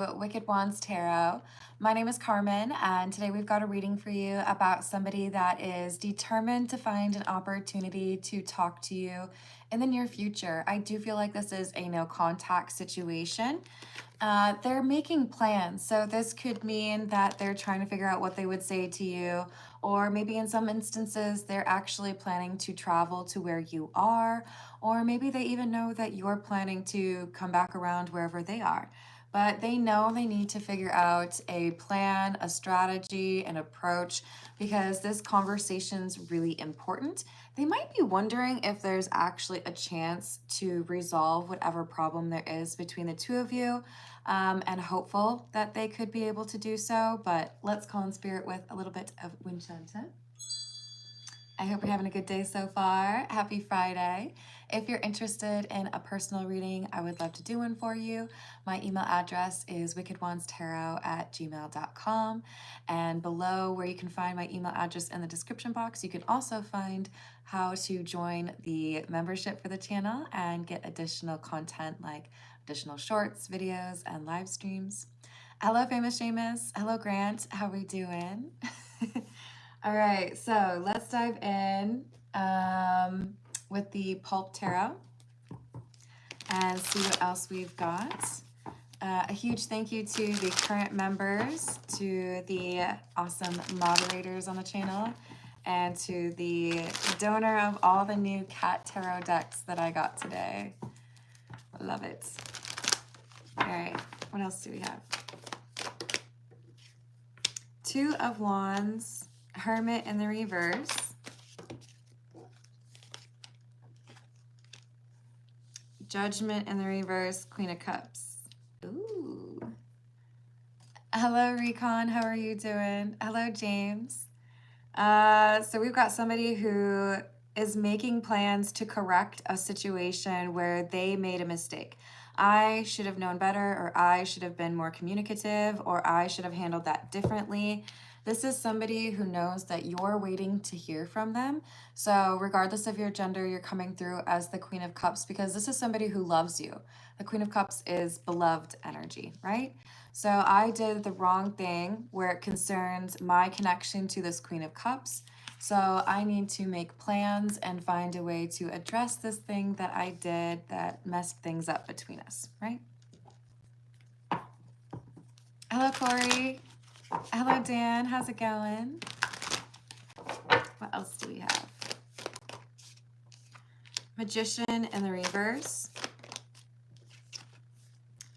Wicked Wands Tarot. My name is Carmen, and today we've got a reading for you about somebody that is determined to find an opportunity to talk to you in the near future. I do feel like this is a no contact situation. They're making plans, so this could mean that they're trying to figure out what they would say to you, or maybe in some instances they're actually planning to travel to where you are, or maybe they even know that you're planning to come back around wherever they are. But they know they need to figure out a plan, a strategy, an approach, because this conversation's really important. They might be wondering if there's actually a chance to resolve whatever problem there is between the two of you, and hopeful that they could be able to do so. But let's call in spirit with a little bit of Winchanta. I hope you're having a good day so far. Happy Friday. If you're interested in a personal reading, I would love to do one for you. My email address is wickedwandstarot@gmail.com. And below where you can find my email address in the description box, you can also find how to join the membership for the channel and get additional content like additional shorts, videos, and live streams. Hello, Famous Seamus. Hello, Grant. How we doing? All right, so let's dive in with the Pulp Tarot and see what else we've got. A huge thank you to the current members, to the awesome moderators on the channel, and to the donor of all the new cat tarot decks that I got today. Love it. All right, what else do we have? Two of Wands, Hermit in the reverse, Judgment in the reverse, Queen of Cups. Ooh. Hello, Recon. How are you doing? Hello, James. So we've got somebody who is making plans to correct a situation where they made a mistake. I should have known better, or I should have been more communicative, or I should have handled that differently. This is somebody who knows that you're waiting to hear from them. So regardless of your gender, you're coming through as the Queen of Cups because this is somebody who loves you. The Queen of Cups is beloved energy, right? So I did the wrong thing where it concerns my connection to this Queen of Cups. So I need to make plans and find a way to address this thing that I did that messed things up between us, right? Hello, Corey. Hello, Dan. How's it going? What else do we have? Magician in the reverse.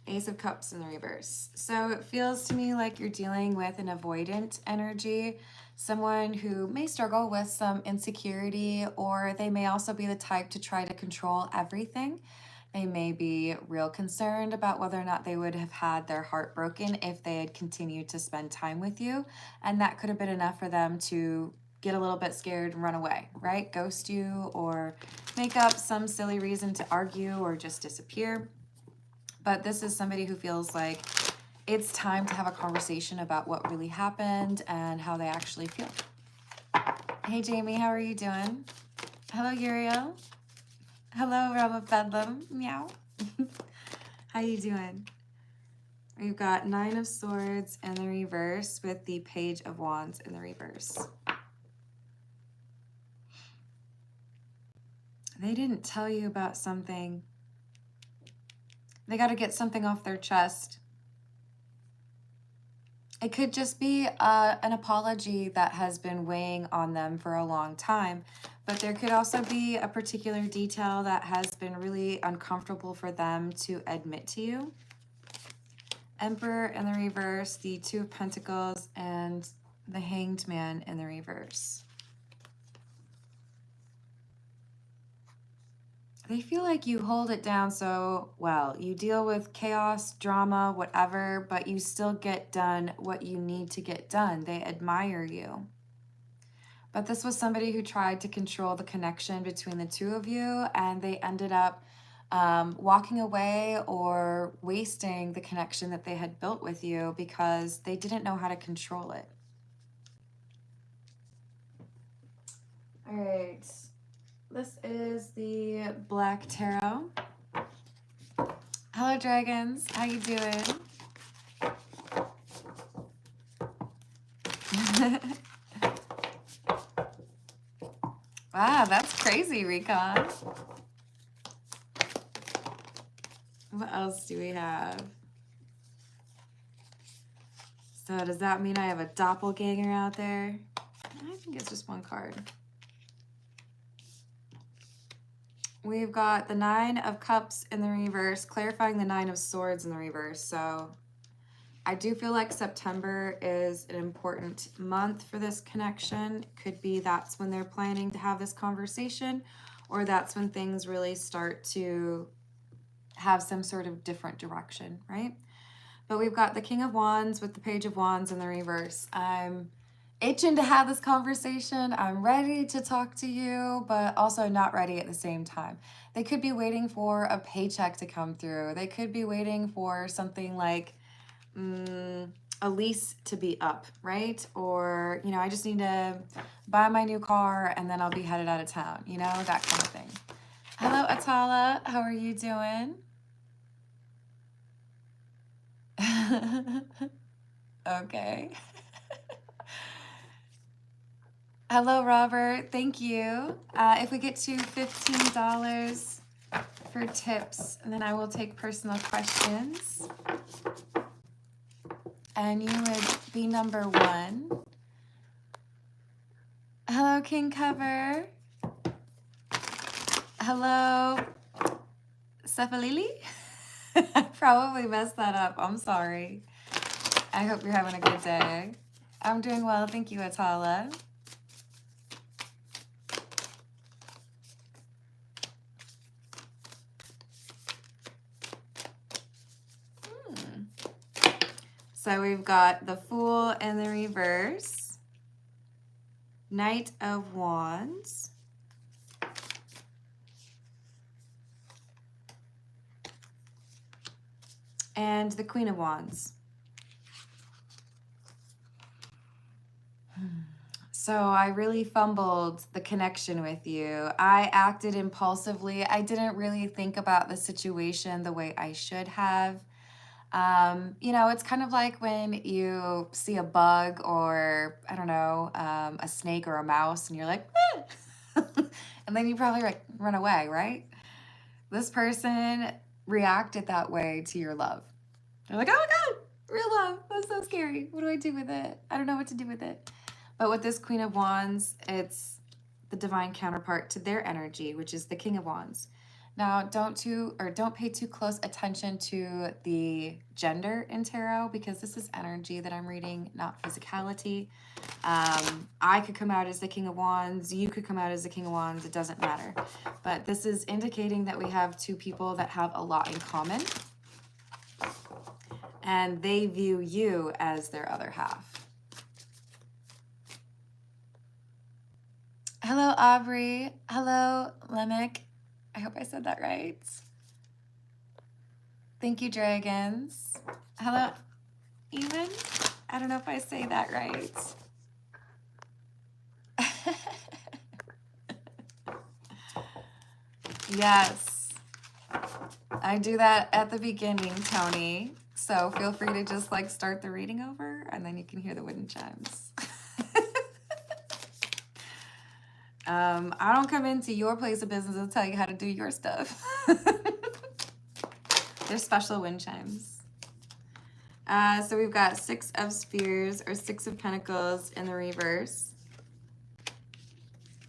Ace of Cups in the reverse. So it feels to me like you're dealing with an avoidant energy, someone who may struggle with some insecurity, or they may also be the type to try to control everything. They may be real concerned about whether or not they would have had their heart broken if they had continued to spend time with you. And that could have been enough for them to get a little bit scared and run away, right? Ghost you or make up some silly reason to argue or just disappear. But this is somebody who feels like it's time to have a conversation about what really happened and how they actually feel. Hey, Jamie, how are you doing? Hello, Uriel. Hello, Realm of Bedlam. Meow. How you doing? We've got Nine of Swords in the reverse with the Page of Wands in the reverse. They didn't tell you about something. They got to get something off their chest. It could just be an apology that has been weighing on them for a long time, but there could also be a particular detail that has been really uncomfortable for them to admit to you. Emperor in the reverse, the Two of Pentacles, and the Hanged Man in the reverse. They feel like you hold it down so well. You deal with chaos, drama, whatever, but you still get done what you need to get done. They admire you. But this was somebody who tried to control the connection between the two of you, and they ended up walking away or wasting the connection that they had built with you because they didn't know how to control it. All right. This is the Black Tarot. Hello, dragons. How you doing? Wow, that's crazy, Recon. What else do we have? So does that mean I have a doppelganger out there? I think it's just one card. We've got the Nine of Cups in the reverse, clarifying the Nine of Swords in the reverse. So I do feel like September is an important month for this connection. Could be that's when they're planning to have this conversation, or that's when things really start to have some sort of different direction, right? But we've got the King of Wands with the Page of Wands in the reverse. I'm itching to have this conversation. I'm ready to talk to you, but also not ready at the same time. They could be waiting for a paycheck to come through. They could be waiting for something like a lease to be up, right? Or, you know, I just need to buy my new car and then I'll be headed out of town, you know, that kind of thing. Hello, Atala. How are you doing? Okay. Hello, Robert. Thank you. If we get to $15 for tips, and then I will take personal questions. And you would be number 1. Hello, King Cover. Hello, Cephalili. I probably messed that up. I'm sorry. I hope you're having a good day. I'm doing well. Thank you, Atala. So we've got the Fool in the reverse, Knight of Wands, and the Queen of Wands. So I really fumbled the connection with you. I acted impulsively. I didn't really think about the situation the way I should have. You know, it's kind of like when you see a bug or, I don't know, a snake or a mouse and you're like, and then you probably like run away, right? This person reacted that way to your love. They're like, oh my God, real love. That's so scary. What do I do with it? I don't know what to do with it. But with this Queen of Wands, it's the divine counterpart to their energy, which is the King of Wands. Now, don't pay too close attention to the gender in tarot, because this is energy that I'm reading, not physicality. I could come out as the King of Wands. You could come out as the King of Wands. It doesn't matter. But this is indicating that we have two people that have a lot in common. And they view you as their other half. Hello, Aubrey. Hello, Lemick. I hope I said that right. Thank you, dragons. Hello, Ewan. I don't know if I say that right. Yes. I do that at the beginning, Tony. So feel free to just like start the reading over and then you can hear the wooden chimes. I don't come into your place of business and tell you how to do your stuff. They're special wind chimes. So we've got 6 of Spears or 6 of Pentacles in the reverse.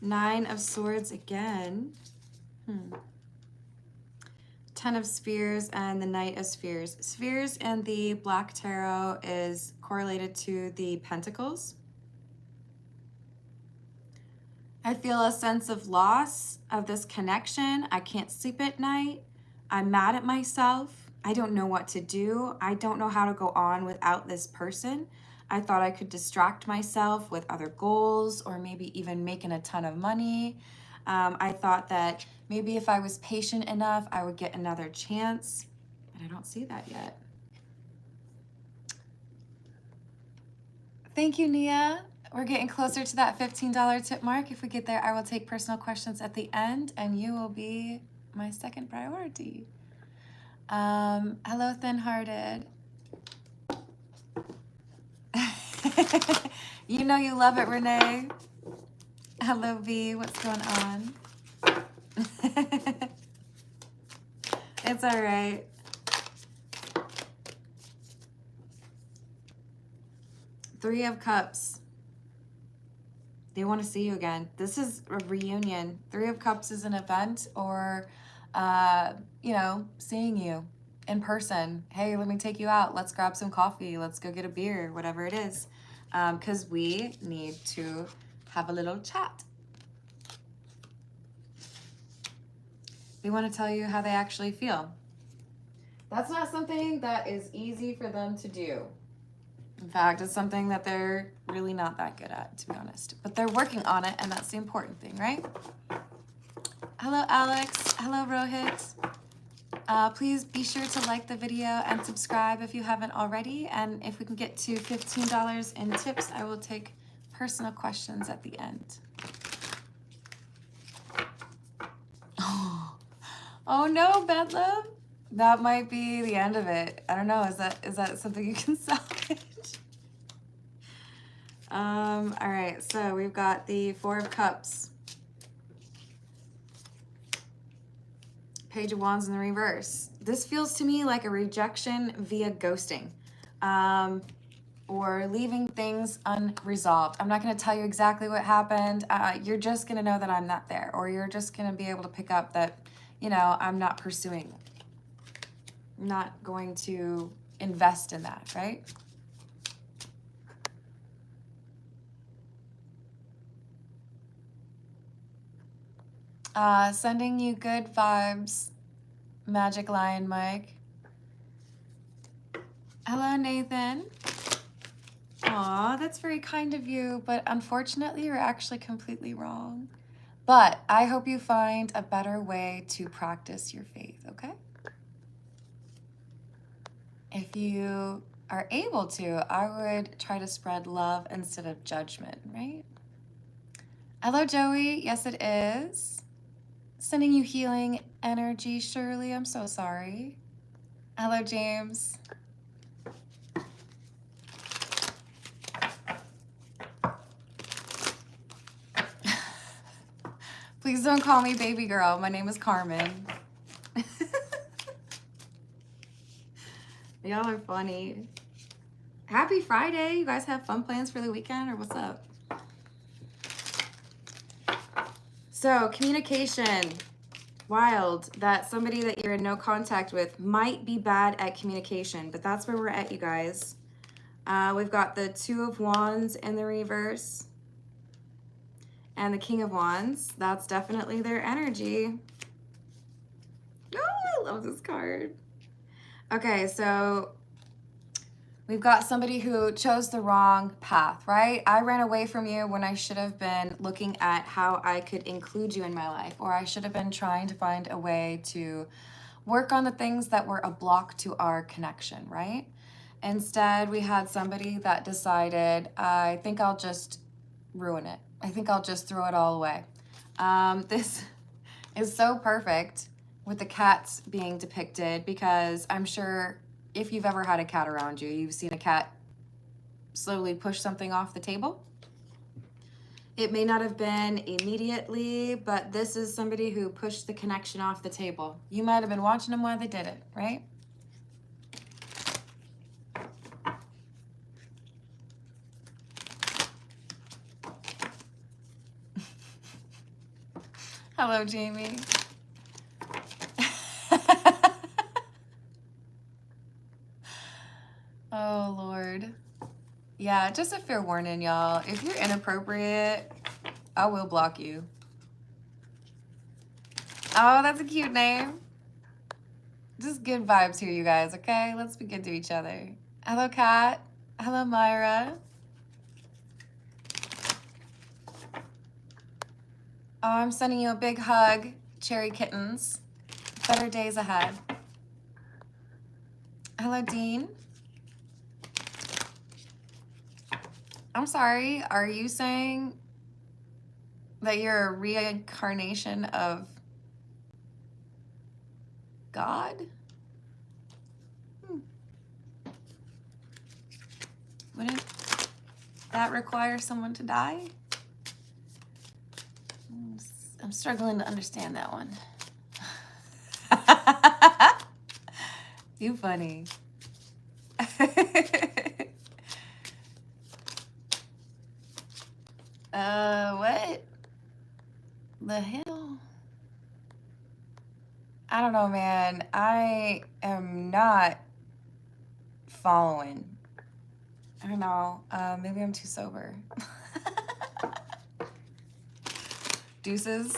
9 of Swords again. 10 of Spears and the Knight of Spheres. Spheres in the Black Tarot is correlated to the Pentacles. I feel a sense of loss of this connection. I can't sleep at night. I'm mad at myself. I don't know what to do. I don't know how to go on without this person. I thought I could distract myself with other goals or maybe even making a ton of money. I thought that maybe if I was patient enough, I would get another chance, but I don't see that yet. Thank you, Nia. We're getting closer to that $15 tip mark. If we get there, I will take personal questions at the end, and you will be my second priority. Hello, thin-hearted. You know you love it, Renee. Hello, V. What's going on? It's all right. Three of Cups. They want to see you again. This is a reunion. Three of Cups is an event or, you know, seeing you in person. Hey, let me take you out. Let's grab some coffee. Let's go get a beer, whatever it is. Because we need to have a little chat. They want to tell you how they actually feel. That's not something that is easy for them to do. In fact, it's something that they're really not that good at, to be honest. But they're working on it, and that's the important thing, right? Hello, Alex. Hello, Rohit. Please be sure to like the video and subscribe if you haven't already. And if we can get to $15 in tips, I will take personal questions at the end. Oh no, Bedlam. That might be the end of it. I don't know. Is that something you can salvage? All right. So we've got the Four of Cups, Page of Wands in the reverse. This feels to me like a rejection via ghosting, or leaving things unresolved. I'm not going to tell you exactly what happened. You're just going to know that I'm not there, or you're just going to be able to pick up that, you know, I'm not pursuing. I'm not going to invest in that, right? Sending you good vibes, Magic Lion Mike. Hello, Nathan. Aw, that's very kind of you, but unfortunately, you're actually completely wrong. But I hope you find a better way to practice your faith, okay? If you are able to, I would try to spread love instead of judgment, right? Hello, Joey. Yes, it is. Sending you healing energy, Shirley. I'm so sorry. Hello, James. Please don't call me baby girl. My name is Carmen. Y'all are funny. Happy Friday. You guys have fun plans for the weekend or what's up? So communication, wild, that somebody that you're in no contact with might be bad at communication, but that's where we're at, you guys. We've got the Two of Wands in the reverse and the King of Wands. That's definitely their energy. Oh, I love this card. Okay, so we've got somebody who chose the wrong path, right? I ran away from you when I should have been looking at how I could include you in my life, or I should have been trying to find a way to work on the things that were a block to our connection, right? Instead, we had somebody that decided, I think I'll just ruin it. I think I'll just throw it all away. This is so perfect with the cats being depicted, because I'm sure if you've ever had a cat around you, you've seen a cat slowly push something off the table. It may not have been immediately, but this is somebody who pushed the connection off the table. You might have been watching them while they did it, right? Hello, Jamie. Oh, Lord. Yeah, just a fair warning, y'all. If you're inappropriate, I will block you. Oh, that's a cute name. Just good vibes here, you guys, okay? Let's be good to each other. Hello, Kat. Hello, Myra. Oh, I'm sending you a big hug, cherry kittens. Better days ahead. Hello, Dean. I'm sorry, are you saying that you're a reincarnation of God? Wouldn't that require someone to die? I'm struggling to understand that one. You funny. What the hell? I don't know, man. I am not following. I don't know. Maybe I'm too sober. Deuces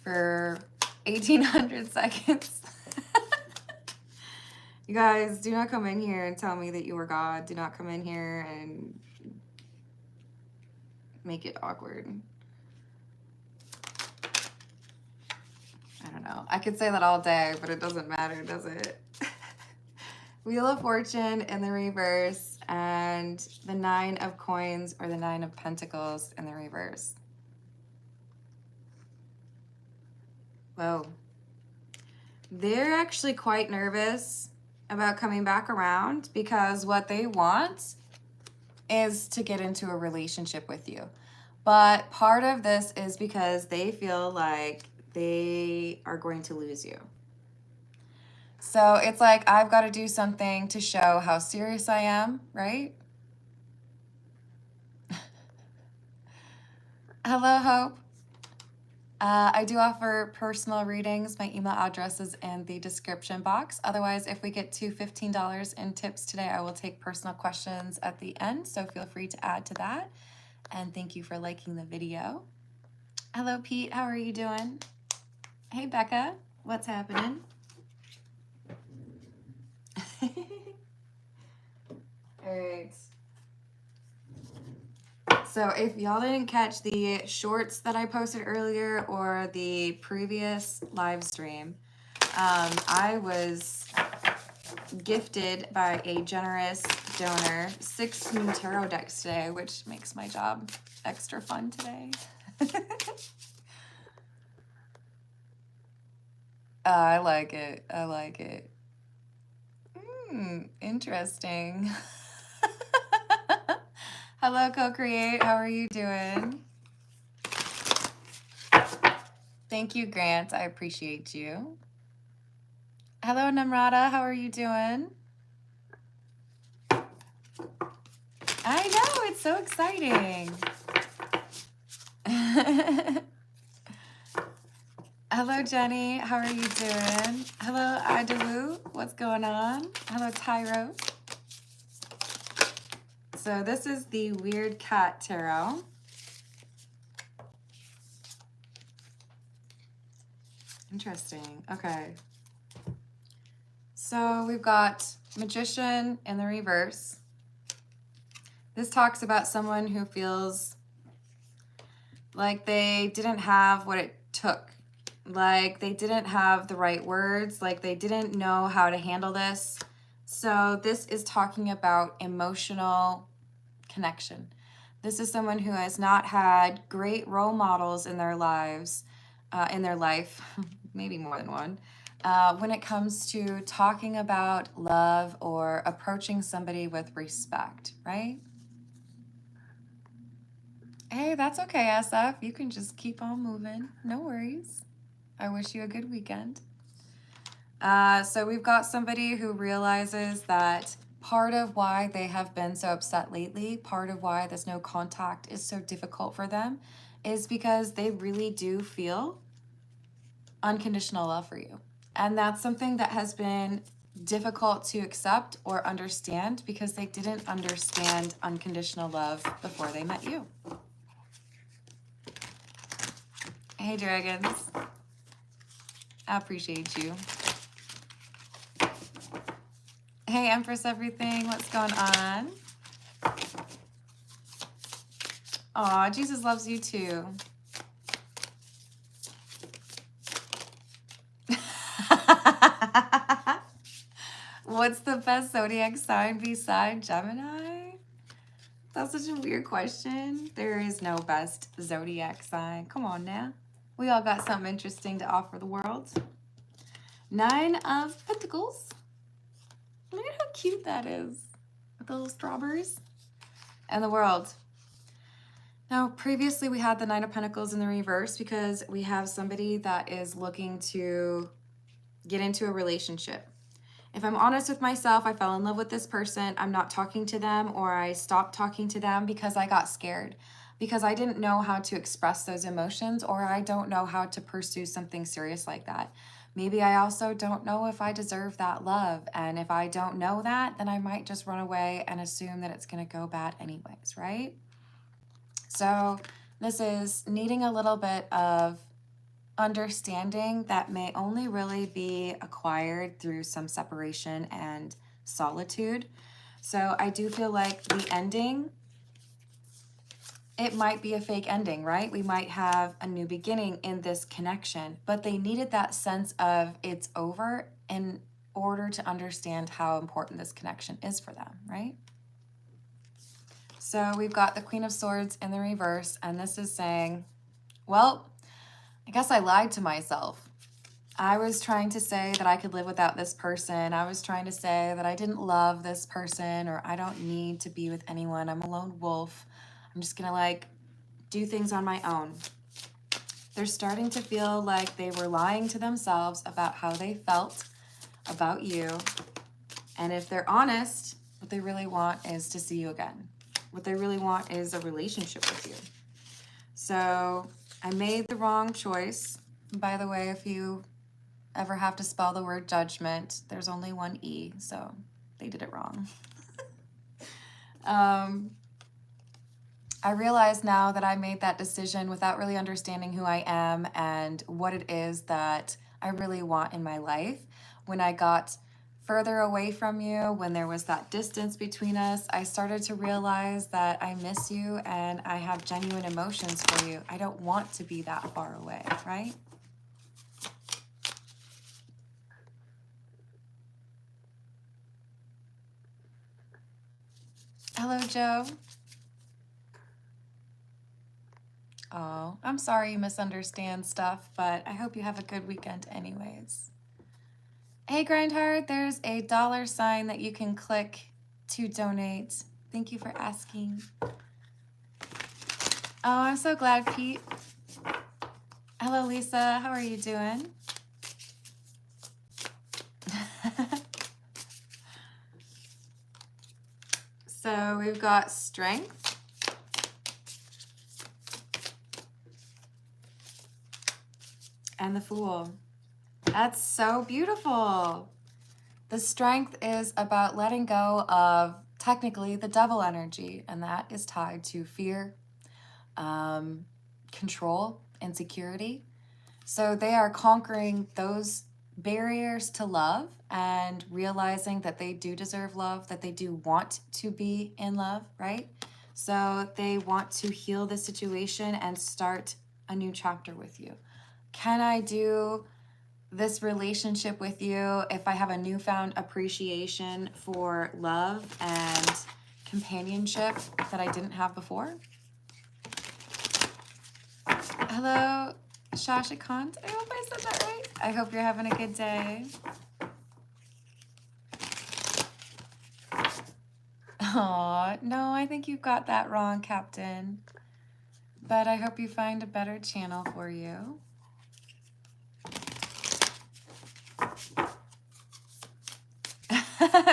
for 1800 seconds. You guys, do not come in here and tell me that you are God. Do not come in here and make it awkward. I don't know. I could say that all day, but it doesn't matter, does it? Wheel of Fortune in the reverse and the 9 of Coins or the 9 of Pentacles in the reverse. Whoa. They're actually quite nervous about coming back around because what they want is to get into a relationship with you. But part of this is because they feel like they are going to lose you. So it's like, I've got to do something to show how serious I am, right? Hello, Hope. I do offer personal readings. My email address is in the description box. Otherwise, if we get to $15 in tips today, I will take personal questions at the end. So feel free to add to that. And thank you for liking the video. Hello, Pete. How are you doing? Hey, Becca. What's happening? All right. So if y'all didn't catch the shorts that I posted earlier or the previous live stream, I was gifted by a generous donor 6 new tarot decks today, which makes my job extra fun today. I like it. I like it. Interesting. Hello, Co-Create. How are you doing? Thank you, Grant. I appreciate you. Hello, Namrata. How are you doing? I know. It's so exciting. Hello, Jenny. How are you doing? Hello, Idalu. What's going on? Hello, Tyro. So this is the Weird Cat Tarot. Interesting. Okay. So we've got Magician in the reverse. This talks about someone who feels like they didn't have what it took. Like they didn't have the right words. Like they didn't know how to handle this. So this is talking about emotional connection. This is someone who has not had great role models in their lives, in their life, maybe more than one, when it comes to talking about love or approaching somebody with respect, right? Hey, that's okay, SF. You can just keep on moving. No worries. I wish you a good weekend. So we've got somebody who realizes that part of why they have been so upset lately, part of why this no contact is so difficult for them, is because they really do feel unconditional love for you. And that's something that has been difficult to accept or understand because they didn't understand unconditional love before they met you. Hey, dragons. I appreciate you. Hey, Empress Everything, what's going on? Aw, Jesus loves you too. What's the best zodiac sign beside Gemini? That's such a weird question. There is no best zodiac sign. Come on now. We all got something interesting to offer the world. 9 of Pentacles. Look at how cute that is with the little strawberries. in the world. Now, previously we had the Nine of Pentacles in the reverse because we have somebody that is looking to get into a relationship. If I'm honest with myself, I fell in love with this person. I'm not talking to them, or I stopped talking to them because I got scared, because I didn't know how to express those emotions, or I don't know how to pursue something serious like that. Maybe I also don't know if I deserve that love. And if I don't know that, then I might just run away and assume that it's going to go bad anyways, right? So this is needing a little bit of understanding that may only really be acquired through some separation and solitude. So I do feel like the ending, it might be a fake ending, right? We might have a new beginning in this connection, but they needed that sense of it's over in order to understand how important this connection is for them, right? So we've got the Queen of Swords in the reverse, and this is saying, well, I guess I lied to myself. I was trying to say that I could live without this person. I was trying to say that I didn't love this person, or I don't need to be with anyone. I'm a lone wolf. I'm just gonna like do things on my own. They're starting to feel like they were lying to themselves about how they felt about you. And if they're honest, what they really want is to see you again. What they really want is a relationship with you. So I made the wrong choice. By the way, if you ever have to spell the word judgment, there's only one E, so they did it wrong. I realize now that I made that decision without really understanding who I am and what it is that I really want in my life. When I got further away from you, when there was that distance between us, I started to realize that I miss you and I have genuine emotions for you. I don't want to be that far away, right? Hello, Joe. Oh, I'm sorry you misunderstand stuff, but I hope you have a good weekend anyways. Hey, Grindhard, there's a $sign that you can click to donate. Thank you for asking. Oh, I'm so glad, Pete. Hello, Lisa. How are you doing? So we've got strength. And the Fool. That's so beautiful. The Strength is about letting go of technically the devil energy, and that is tied to fear, control, insecurity. So they are conquering those barriers to love and realizing that they do deserve love, that they do want to be in love, right? So they want to heal the situation and start a new chapter with you. Can I do this relationship with you if I have a newfound appreciation for love and companionship that I didn't have before? Hello, Shashikant. I hope I said that right. I hope you're having a good day. Aw, no, I think you've got that wrong, Captain. But I hope you find a better channel for you.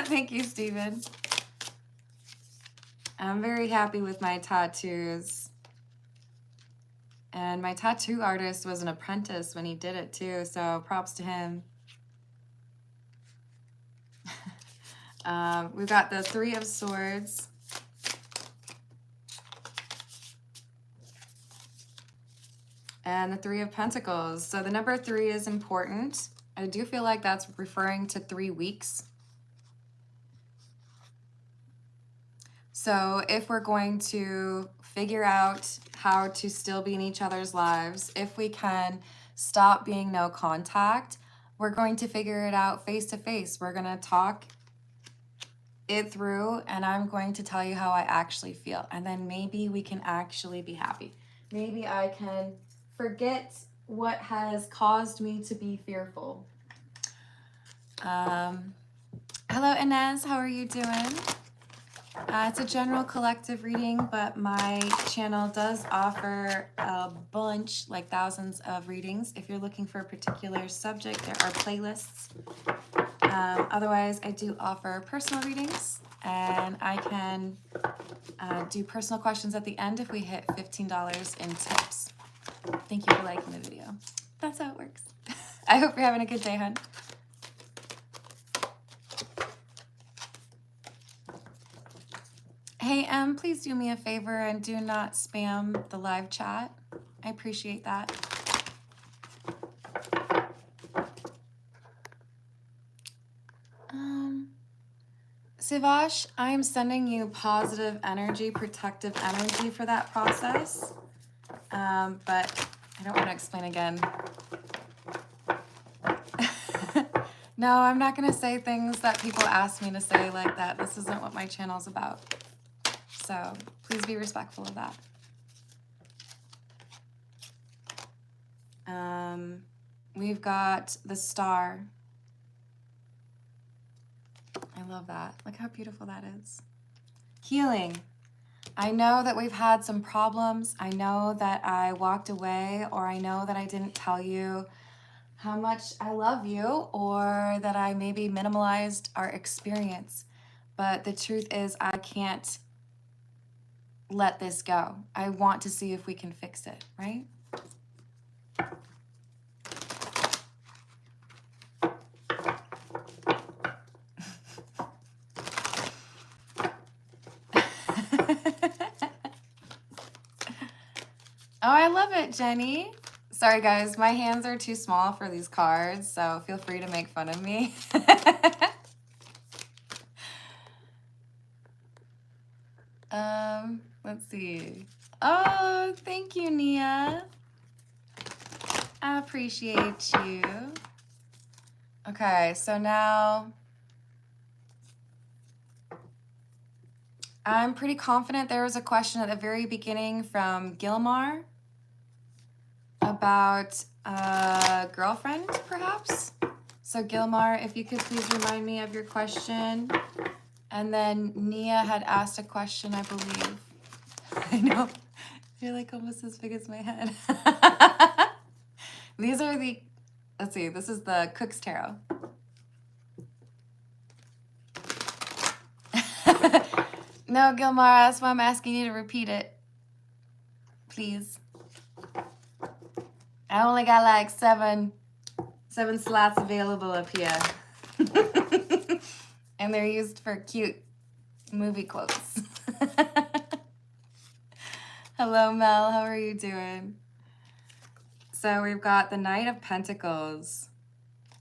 Thank you, Stephen. I'm very happy with my tattoos. And my tattoo artist was an apprentice when he did it too, so props to him. We've got the Three of Swords. And the Three of Pentacles. So the number 3 is important. I do feel like that's referring to 3 weeks. So if we're going to figure out how to still be in each other's lives, if we can stop being no contact, we're going to figure it out face to face. We're going to talk it through, and I'm going to tell you how I actually feel. And then maybe we can actually be happy. Maybe I can forget what has caused me to be fearful. Hello, Inez. How are you doing? It's a general collective reading, but my channel does offer a bunch, like thousands of readings. If you're looking for a particular subject, there are playlists. Otherwise, I do offer personal readings, and I can do personal questions at the end if we hit $15 in tips. Thank you for liking the video. That's how it works. I hope you're having a good day, hun. Hey, please do me a favor and do not spam the live chat. I appreciate that. Sivash, I am sending you positive energy, protective energy for that process. But I don't want to explain again. No, I'm not going to say things that people ask me to say like that. This isn't what my channel's about. So please be respectful of that. We've got the star. I love that. Look how beautiful that is. Healing. I know that we've had some problems. I know that I walked away, or I know that I didn't tell you how much I love you, or that I maybe minimalized our experience. But the truth is, I can't let this go. I want to see if we can fix it, right? Oh, I love it, Jenny. Sorry, guys. My hands are too small for these cards, so feel free to make fun of me. Let's see. Oh, thank you, Nia. I appreciate you. Okay, so now I'm pretty confident there was a question at the very beginning from Gilmar about a girlfriend, perhaps. So Gilmar, if you could please remind me of your question. And then Nia had asked a question, I believe. I know. You're like almost as big as my head. These are the, let's see, this is the Cook's Tarot. No, Gilmar, that's why I'm asking you to repeat it. Please. I only got like seven slots available up here. And they're used for cute movie quotes. Hello, Mel. How are you doing? So we've got the Knight of Pentacles.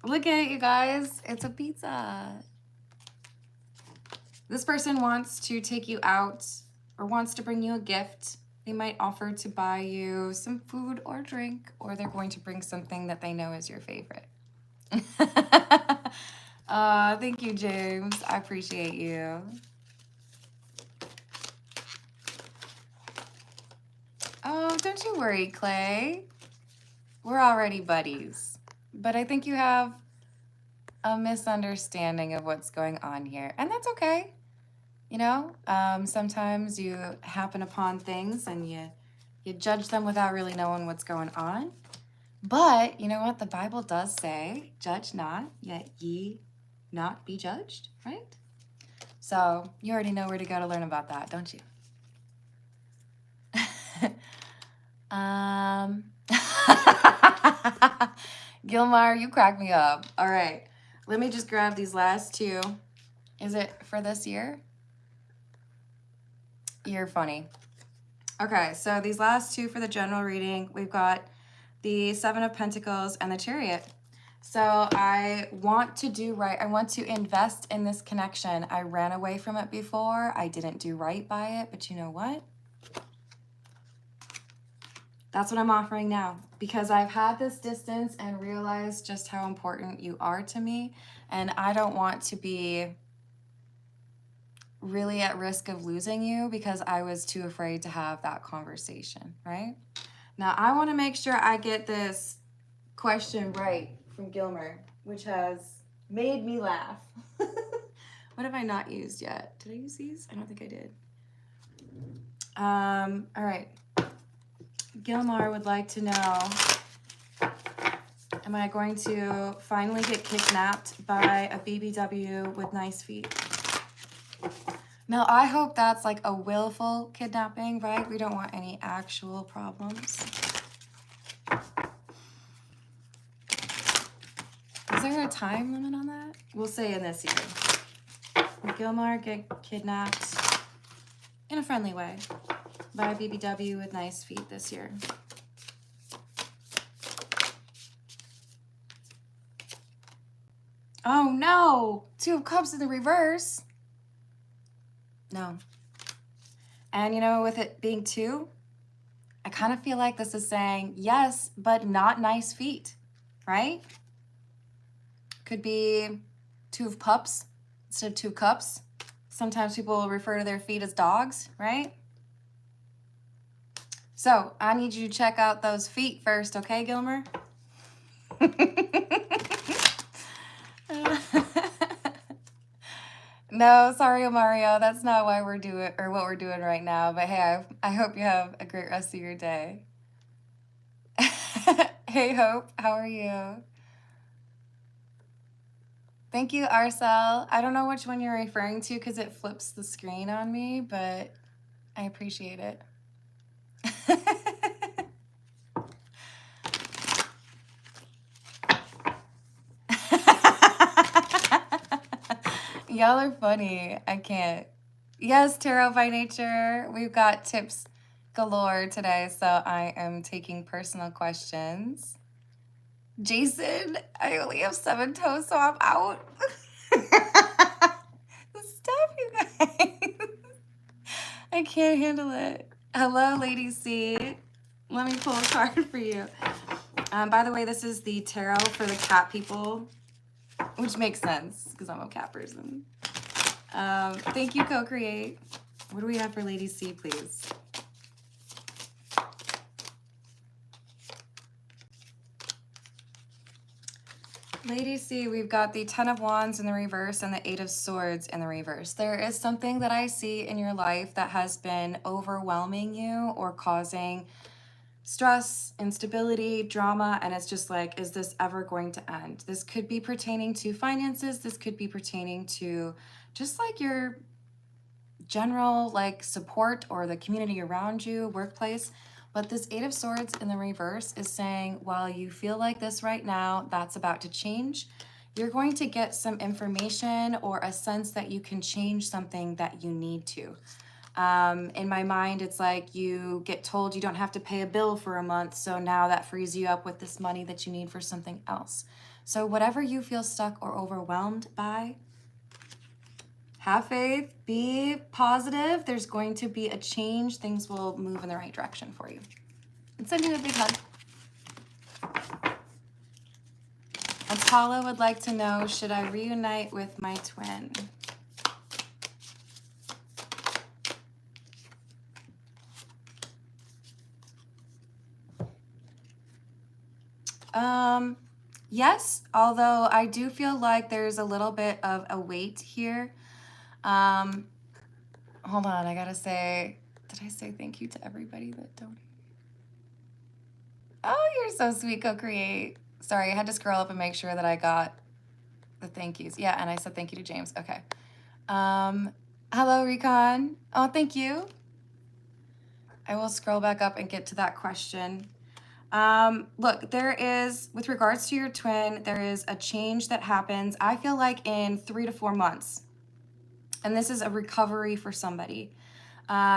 Look at it, you guys. It's a pizza. This person wants to take you out or wants to bring you a gift. They might offer to buy you some food or drink, or they're going to bring something that they know is your favorite. Thank you, James. I appreciate you. Oh, don't you worry, Clay. We're already buddies. But I think you have a misunderstanding of what's going on here. And that's okay. You know, sometimes you happen upon things and you judge them without really knowing what's going on. But you know what? The Bible does say, judge not, yet ye not be judged, right? So you already know where to go to learn about that, don't you? Gilmar, you crack me up. All right, let me just grab these last two. Is it for this year? You're funny. Okay, so these last two for the general reading, we've got the Seven of Pentacles and the Chariot. So I want to do right. I want to invest in this connection. I ran away from it before. I didn't do right by it, but you know what? That's what I'm offering now, because I've had this distance and realized just how important you are to me. And I don't want to be really at risk of losing you because I was too afraid to have that conversation, right? Now, I want to make sure I get this question right from Gilmer, which has made me laugh. What have I not used yet? Did I use these? I don't think I did. All right. Gilmar would like to know, am I going to finally get kidnapped by a BBW with nice feet? Now, I hope that's like a willful kidnapping, right? We don't want any actual problems. Is there a time limit on that? We'll say in this year. Will Gilmar get kidnapped in a friendly way by a BBW with nice feet this year? Oh no! 2 of Cups in the reverse. No. And you know, with it being 2, I kind of feel like this is saying yes, but not nice feet, right? Could be 2 of Pups instead of 2 Cups. Sometimes people refer to their feet as dogs, right? So I need you to check out those feet first, okay, Gilmer? No, sorry, Mario. That's not why we're doing or what we're doing right now. But hey, I hope you have a great rest of your day. Hey, Hope, how are you? Thank you, Arcel. I don't know which one you're referring to because it flips the screen on me, but I appreciate it. Y'all are funny. I can't. Yes, Tarot by Nature. We've got tips galore today, so I am taking personal questions. Jason, I only have 7 toes, so I'm out. Stop, you guys. I can't handle it. Hello, Lady C. Let me pull a card for you. By the way, this is the tarot for the cat people, which makes sense because I'm a cat person. Thank you, Co-Create. What do we have for Lady C, please? Lady C, we've got the 10 of Wands in the reverse and the 8 of Swords in the reverse. There is something that I see in your life that has been overwhelming you or causing stress, instability, drama, and it's just like, is this ever going to end? This could be pertaining to finances. This could be pertaining to just like your general like support or the community around you, workplace. But this 8 of Swords in the reverse is saying, while you feel like this right now, that's about to change. You're going to get some information or a sense that you can change something that you need to. In my mind, it's like you get told you don't have to pay a bill for a month. So now that frees you up with this money that you need for something else. So whatever you feel stuck or overwhelmed by, have faith, be positive. There's going to be a change. Things will move in the right direction for you. And send you a big hug. Atala would like to know, should I reunite with my twin? Yes, although I do feel like there's a little bit of a weight here. Hold on, I gotta say, did I say thank you to everybody that donated? Oh, you're so sweet, Co-Create. Sorry, I had to scroll up and make sure that I got the thank yous. Yeah, and I said thank you to James. Okay. Hello, Recon. Oh, thank you. I will scroll back up and get to that question. Look, there is, with regards to your twin, there is a change that happens, I feel like in 3 to 4 months. And this is a recovery for somebody.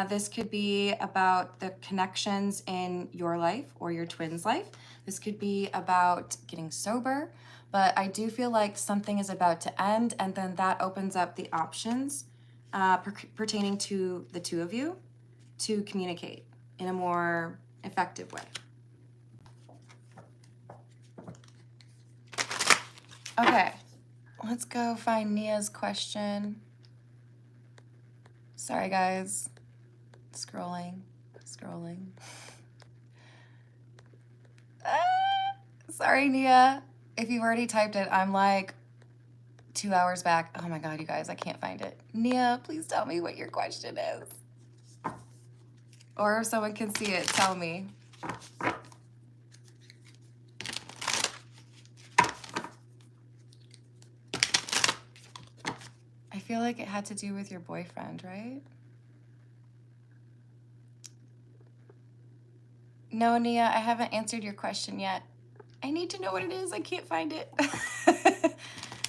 This could be about the connections in your life or your twin's life. This could be about getting sober, but I do feel like something is about to end, and then that opens up the options pertaining to the 2 of you to communicate in a more effective way. Okay, let's go find Nia's question. Sorry, guys. Scrolling. Sorry, Nia. If you've already typed it, I'm like 2 hours back. Oh my God, you guys, I can't find it. Nia, please tell me what your question is. Or if someone can see it, tell me. I feel like it had to do with your boyfriend, right? No, Nia, I haven't answered your question yet. I need to know what it is. I can't find it.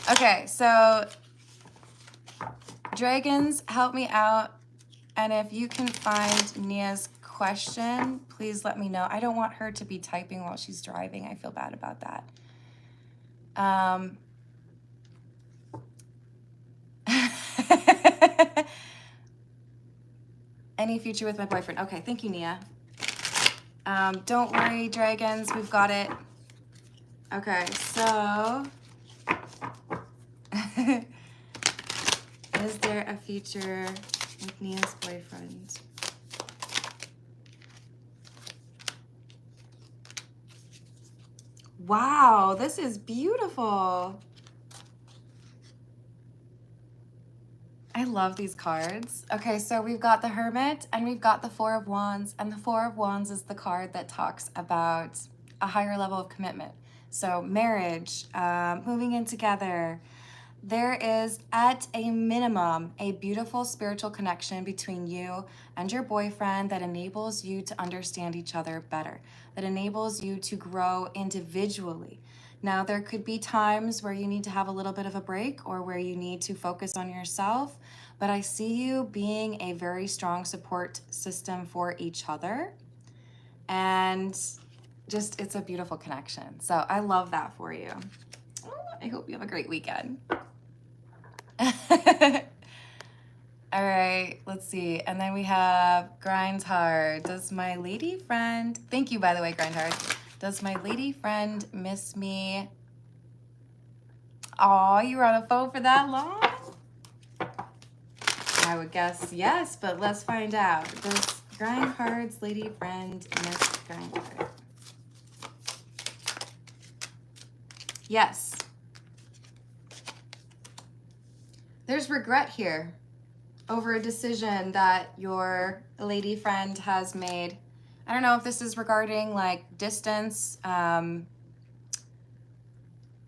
Okay, so dragons, help me out. And if you can find Nia's question, please let me know. I don't want her to be typing while she's driving. I feel bad about that. Any future with my boyfriend. Okay, thank you, Nia. Don't worry, dragons, we've got it. Okay, so is there a future with Nia's boyfriend? Wow, this is beautiful. I love these cards. Okay, so we've got the Hermit and we've got the Four of Wands, and the Four of Wands is the card that talks about a higher level of commitment. So marriage, moving in together. There is, at a minimum, a beautiful spiritual connection between you and your boyfriend that enables you to understand each other better, that enables you to grow individually. Now, there could be times where you need to have a little bit of a break or where you need to focus on yourself, but I see you being a very strong support system for each other. And just, it's a beautiful connection. So I love that for you. I hope you have a great weekend. All right, let's see. And then we have Grindhard. Does my lady friend, thank you, by the way, Grindhard. Does my lady friend miss me? Oh, you were on a phone for that long? I would guess yes, but let's find out. Does Grindhard's lady friend miss Grindhard? Yes. There's regret here over a decision that your lady friend has made. I don't know if this is regarding like distance,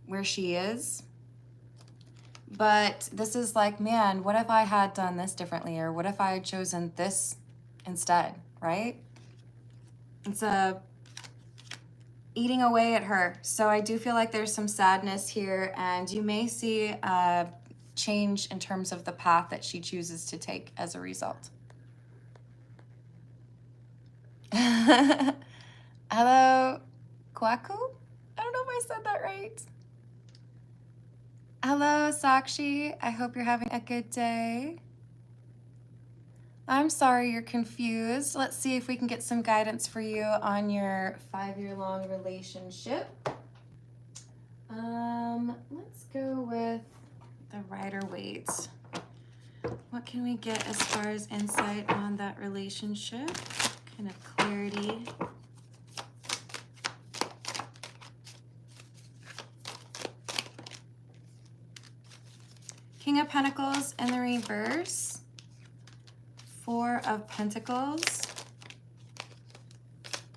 where she is, but this is like, man, what if I had done this differently? Or what if I had chosen this instead, right? It's eating away at her. So I do feel like there's some sadness here, and you may see a change in terms of the path that she chooses to take as a result. Hello, Kwaku? I don't know if I said that right. Hello, Sakshi. I hope you're having a good day. I'm sorry you're confused. Let's see if we can get some guidance for you on your 5-year-long relationship. Let's go with the Rider-Waite. What can we get as far as insight on that relationship? Kind of clarity. King of Pentacles in the reverse. 4 of Pentacles.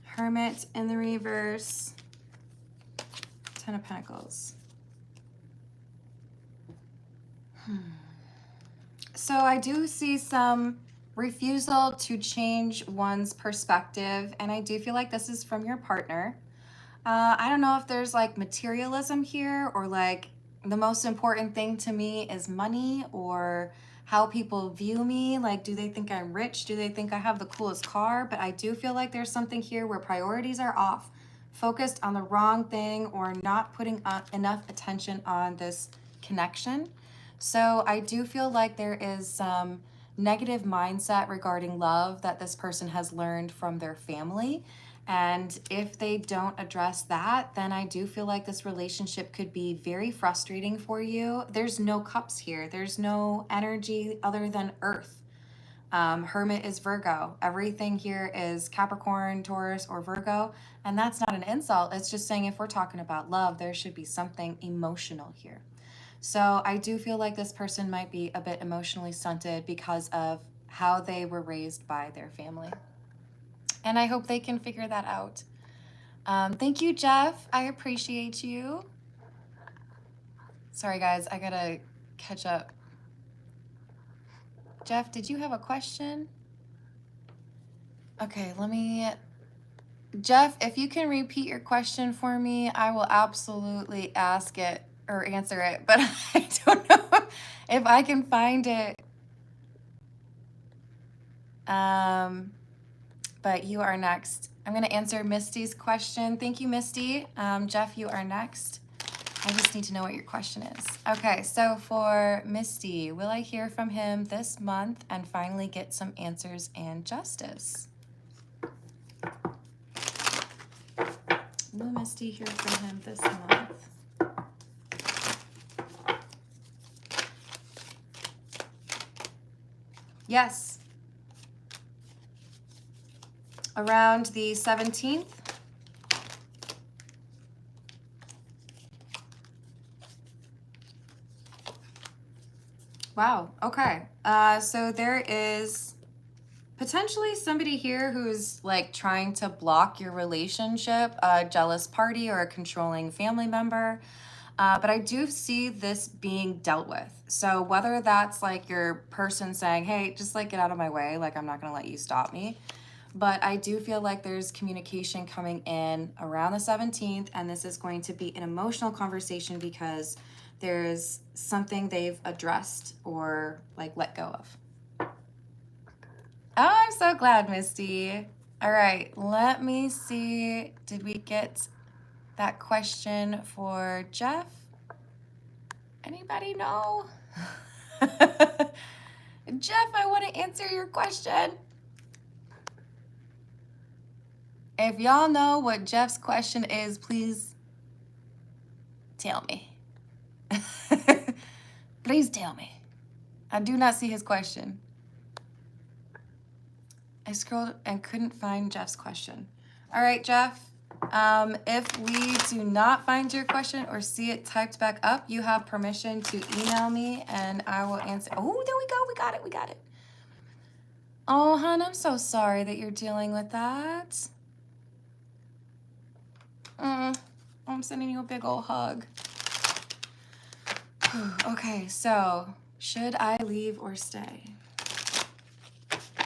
Hermit in the reverse. 10 of Pentacles. So I do see some refusal to change one's perspective, and I do feel like this is from your partner. I don't know if there's like materialism here, or like the most important thing to me is money, or how people view me. Like, do they think I'm rich? Do they think I have the coolest car? But I do feel like there's something here where priorities are off, focused on the wrong thing, or not putting enough attention on this connection. So I do feel like there is some negative mindset regarding love that this person has learned from their family. And if they don't address that, then I do feel like this relationship could be very frustrating for you. There's no cups here. There's no energy other than earth. Hermit is Virgo. Everything here is Capricorn, Taurus, or Virgo. And that's not an insult. It's just saying if we're talking about love, there should be something emotional here. So I do feel like this person might be a bit emotionally stunted because of how they were raised by their family. And I hope they can figure that out. Thank you, Jeff. I appreciate you. Sorry, guys. I gotta catch up. Jeff, did you have a question? Okay, let me... Jeff, if you can repeat your question for me, I will absolutely ask it or answer it, but I don't know if I can find it. But you are next. I'm going to answer Misty's question. Thank you, Misty. Jeff, you are next. I just need to know what your question is. Okay, so for Misty, will I hear from him this month and finally get some answers and justice? Will Misty hear from him this month? Yes. Around the 17th. Wow, okay. So there is potentially somebody here who's like trying to block your relationship, a jealous party or a controlling family member. But I do see this being dealt with. So whether that's like your person saying, hey, just like get out of my way, like I'm not gonna let you stop me. But I do feel like there's communication coming in around the 17th, and this is going to be an emotional conversation because there's something they've addressed or like let go of. Oh, I'm so glad, Misty. All right, let me see. Did we get that question for Jeff? Anybody know? Jeff, I want to answer your question. If y'all know what Jeff's question is, please tell me. Please tell me. I do not see his question. I scrolled and couldn't find Jeff's question. All right, Jeff. If we do not find your question or see it typed back up, you have permission to email me and I will answer. Oh, there we go. We got it. We got it. Oh, hon, I'm so sorry that you're dealing with that. I'm sending you a big old hug. Okay, so should I leave or stay?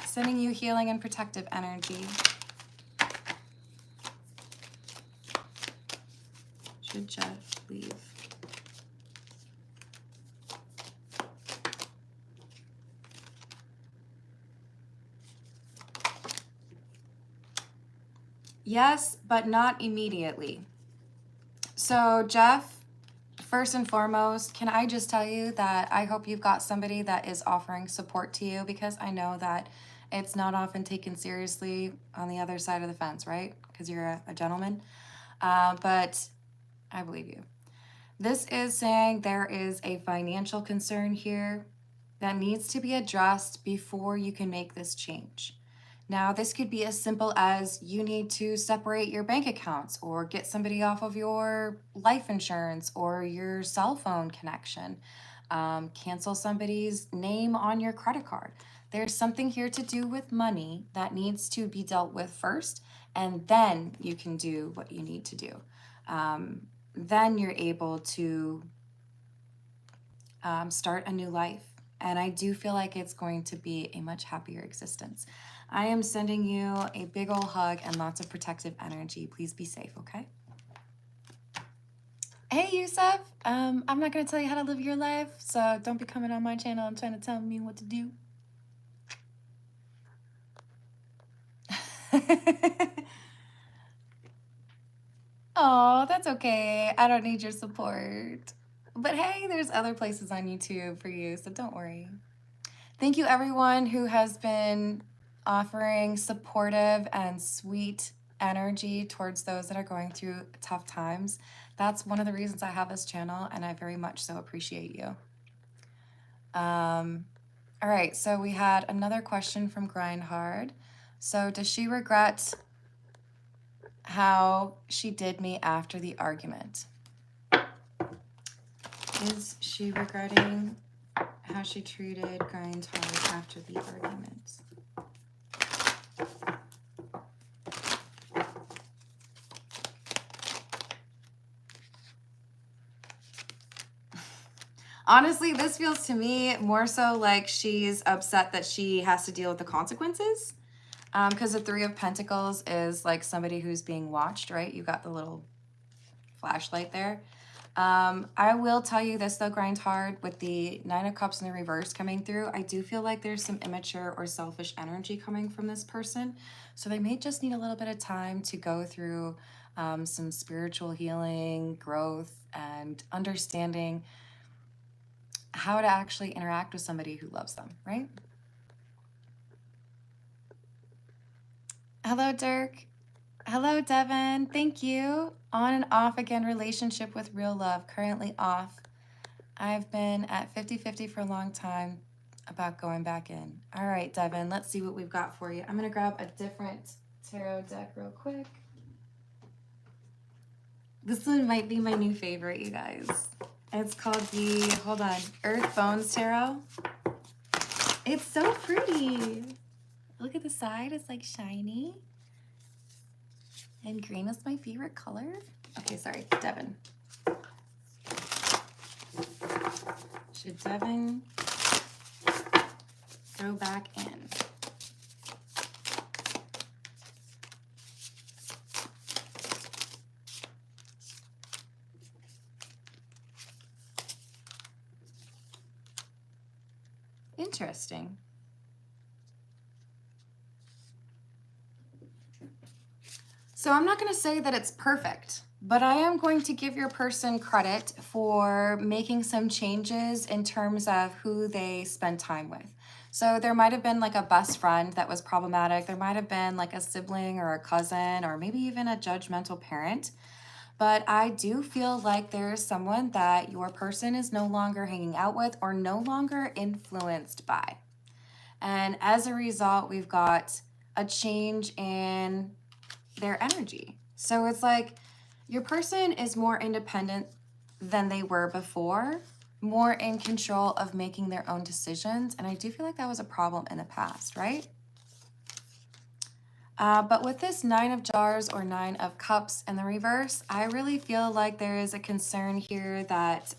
Sending you healing and protective energy. Should Jeff leave? Yes, but not immediately. So Jeff, first and foremost, can I just tell you that I hope you've got somebody that is offering support to you, because I know that it's not often taken seriously on the other side of the fence, right? Because you're a gentleman. But I believe you. This is saying there is a financial concern here that needs to be addressed before you can make this change. Now, this could be as simple as you need to separate your bank accounts or get somebody off of your life insurance or your cell phone connection. Cancel somebody's name on your credit card. There's something here to do with money that needs to be dealt with first, and then you can do what you need to do. Then you're able to start a new life. And I do feel like it's going to be a much happier existence. I am sending you a big old hug and lots of protective energy. Please be safe, okay? Hey, Yusuf. I'm not going to tell you how to live your life, so don't be coming on my channel and trying to tell me what to do. Oh, that's okay. I don't need your support. But hey, there's other places on YouTube for you, so don't worry. Thank you, everyone who has been offering supportive and sweet energy towards those that are going through tough times. That's one of the reasons I have this channel, and I very much so appreciate you. All right, so we had another question from Grindhard. So does she regret how she did me after the argument? Is she regretting how she treated Grind Hard after the argument? Honestly, this feels to me more so like she's upset that she has to deal with the consequences. Because the Three of Pentacles is like somebody who's being watched, right? You got the little flashlight there. I will tell you this though, Grind Hard, with the Nine of Cups in the reverse coming through, I do feel like there's some immature or selfish energy coming from this person. So they may just need a little bit of time to go through some spiritual healing, growth, and understanding how to actually interact with somebody who loves them, right? Hello, Dirk. Hello, Devon. Thank you. On and off again relationship with real love. Currently off. I've been at 50-50 for a long time about going back in. All right, Devon, let's see what we've got for you. I'm going to grab a different tarot deck real quick. This one might be my new favorite, you guys. It's called the, hold on, Earth Bones Tarot. It's so pretty. Look at the side, it's like shiny. And green is my favorite color. Okay, sorry, Devon. Should Devon go back in? Interesting. So I'm not going to say that it's perfect, but I am going to give your person credit for making some changes in terms of who they spend time with. So there might have been like a best friend that was problematic. There might have been like a sibling or a cousin or maybe even a judgmental parent. But I do feel like there is someone that your person is no longer hanging out with or no longer influenced by. And as a result, we've got a change in their energy. So it's like your person is more independent than they were before, more in control of making their own decisions. And I do feel like that was a problem in the past, right? But with this Nine of Jars or Nine of Cups in the reverse, I really feel like there is a concern here that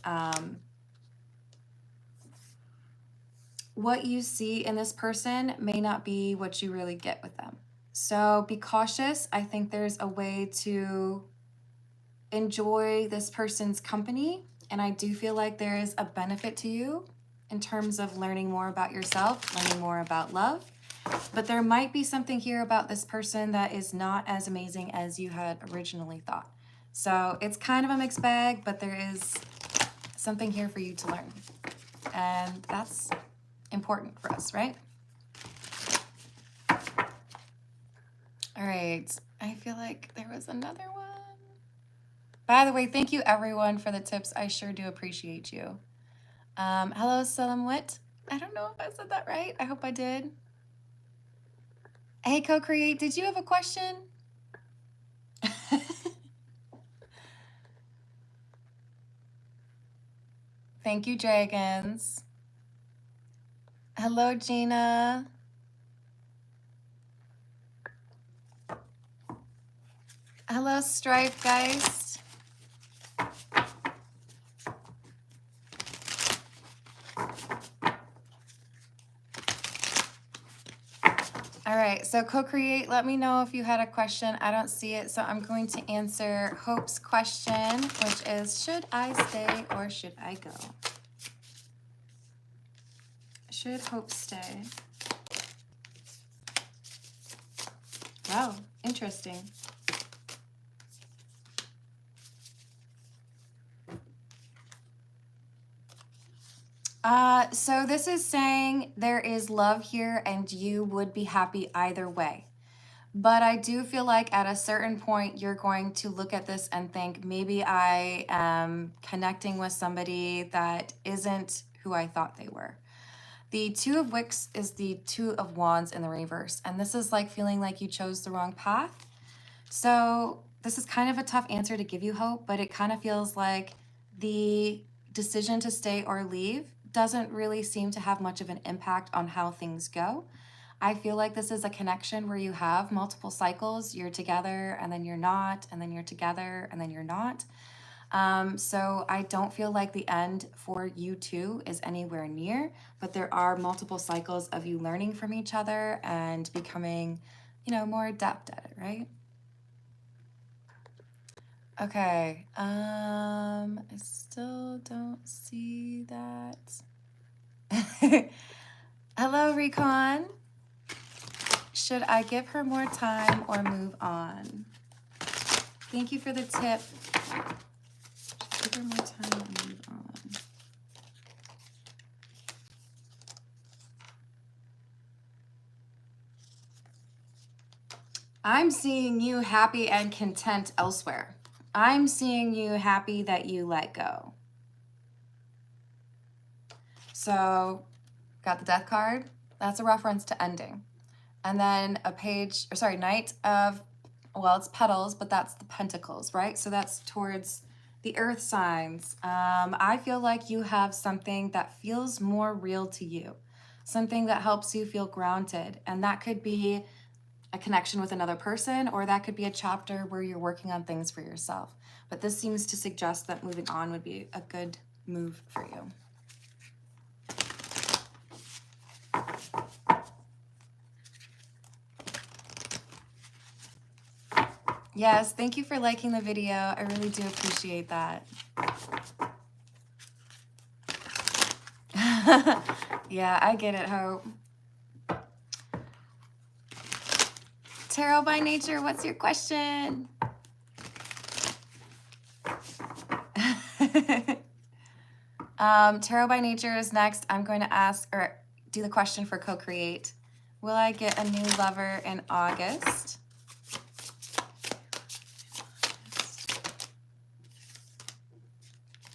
what you see in this person may not be what you really get with them. So be cautious. I think there's a way to enjoy this person's company. And I do feel like there is a benefit to you in terms of learning more about yourself, learning more about love. But there might be something here about this person that is not as amazing as you had originally thought. So it's kind of a mixed bag, but there is something here for you to learn. And that's important for us, right? All right. I feel like there was another one. By the way, thank you everyone for the tips. I sure do appreciate you. Hello, Salamwit. I don't know if I said that right. I hope I did. Hey, Co-Create, did you have a question? Thank you, Dragons. Hello, Gina. Hello, Stripe Geist. All right, so Co-Create, let me know if you had a question. I don't see it, so I'm going to answer Hope's question, which is, should I stay or should I go? Should Hope stay? Wow, interesting. So this is saying there is love here and you would be happy either way. But I do feel like at a certain point, you're going to look at this and think, maybe I am connecting with somebody that isn't who I thought they were. The Two of Wicks is the Two of Wands in the reverse. And this is like feeling like you chose the wrong path. So this is kind of a tough answer to give you, Hope, but it kind of feels like the decision to stay or leave doesn't really seem to have much of an impact on how things go. I feel like this is a connection where you have multiple cycles. You're together and then you're not, and then you're together and then you're not. So I don't feel like the end for you two is anywhere near, but there are multiple cycles of you learning from each other and becoming, you know, more adept at it, right? Okay, I still don't see that. Hello, Recon. Should I give her more time or move on? Thank you for the tip. Give her more time or move on. I'm seeing you happy and content elsewhere. I'm seeing you happy that you let go. So, got the Death card. That's a reference to ending. And then a page, or sorry, Knight of, well, it's petals, but that's the pentacles, right? So that's towards the earth signs. I feel like you have something that feels more real to you, something that helps you feel grounded. And that could be a connection with another person, or that could be a chapter where you're working on things for yourself. But this seems to suggest that moving on would be a good move for you. Yes, thank you for liking the video. I really do appreciate that. Yeah, I get it, Hope. Tarot by nature, what's your question? Tarot by nature is next. I'm going to ask, or do the question for co-create. Will I get a new lover in August?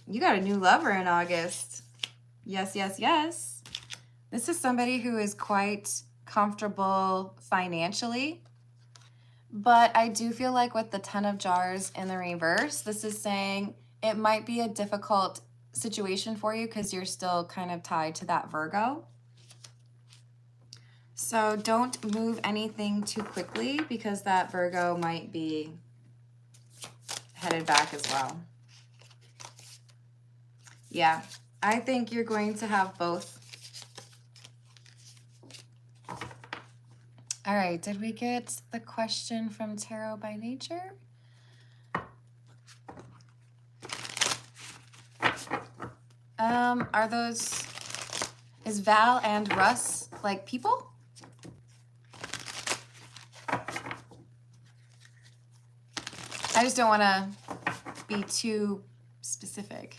You got a new lover in August. Yes, yes, yes. This is somebody who is quite comfortable financially. But I do feel like with the Ten of Jars in the reverse, this is saying it might be a difficult situation for you because you're still kind of tied to that Virgo. So don't move anything too quickly because that Virgo might be headed back as well. Yeah, I think you're going to have both. All right, did we get the question from Tarot by Nature? Are those, is Val and Russ like people? I just don't want to be too specific.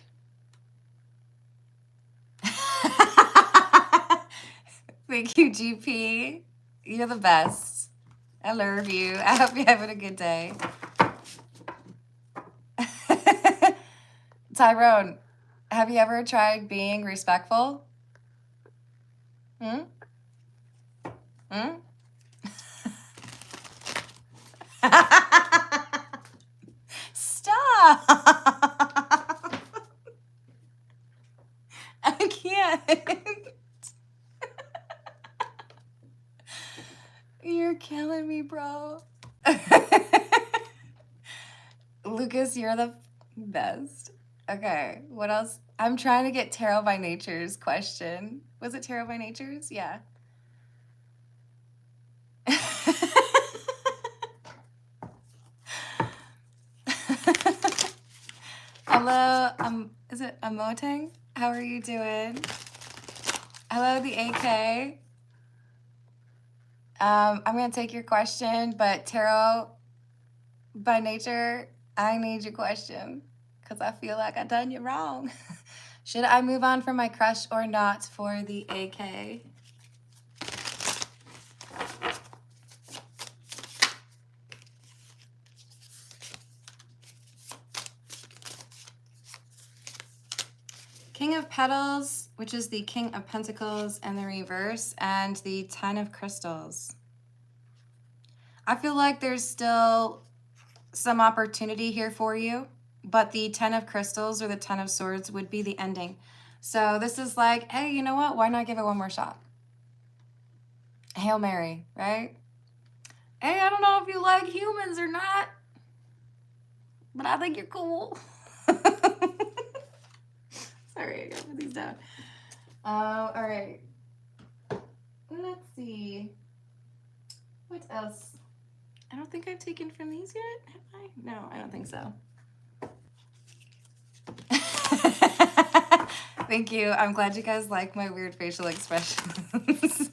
Thank you, GP. You're the best. I love you. I hope you're having a good day. Tyrone, have you ever tried being respectful? Stop. I can't. You're killing me, bro. Lucas, you're the best. Okay, what else? I'm trying to get Tarot by Nature's question. Was it Tarot by Nature's? Yeah. Hello, is it Amoteng? How are you doing? Hello, the AK. I'm gonna take your question, but Tarot by Nature, I need your question because I feel like I done you wrong. Should I move on from my crush or not for the AK? King of Petals, which is the King of Pentacles in the reverse, and the Ten of Crystals. I feel like there's still some opportunity here for you. but the 10 of crystals or the 10 of swords would be the ending. So this is like, hey, you know what? Why not give it one more shot? Hail Mary, right? Hey, I don't know if you like humans or not, but I think you're cool. Sorry, I gotta put these down. All right. Let's see. What else? I don't think I've taken from these yet. Have I? No, I don't think so. Thank you. I'm glad you guys like my weird facial expressions.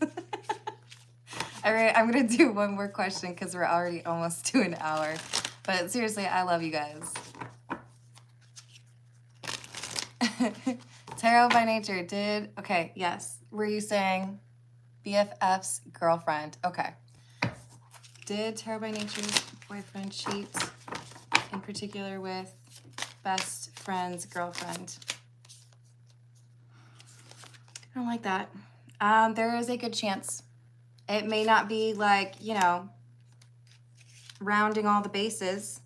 All right, I'm gonna do one more question because we're already almost to an hour. But seriously, I love you guys. Tarot by nature did, okay, yes. Were you saying BFF's girlfriend? Okay. Did Tarot by nature's boyfriend cheat, in particular with best friend's girlfriend? I don't like that. There is a good chance. It may not be like, you know, rounding all the bases.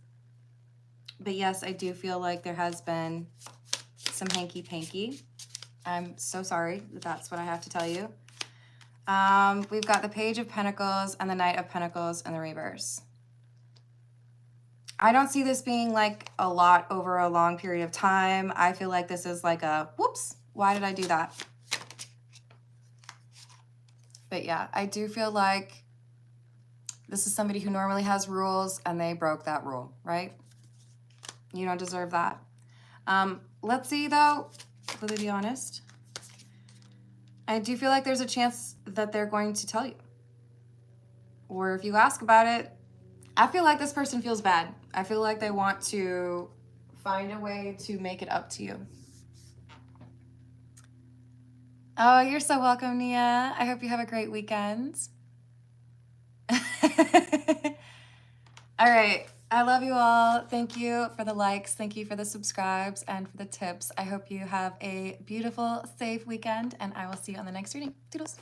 But yes, I do feel like there has been some hanky-panky. I'm so sorry that that's what I have to tell you. We've got the Page of Pentacles and the Knight of Pentacles in the reverse. I don't see this being like a lot over a long period of time. I feel like this is like a, whoops, why did I do that? But yeah, I do feel like this is somebody who normally has rules and they broke that rule, right? You don't deserve that. Let's see though, will they be honest? I do feel like there's a chance that they're going to tell you. Or if you ask about it, I feel like this person feels bad. I feel like they want to find a way to make it up to you. Oh, you're so welcome, Nia. I hope you have a great weekend. All right. I love you all. Thank you for the likes. Thank you for the subscribes and for the tips. I hope you have a beautiful, safe weekend, and I will see you on the next reading. Toodles.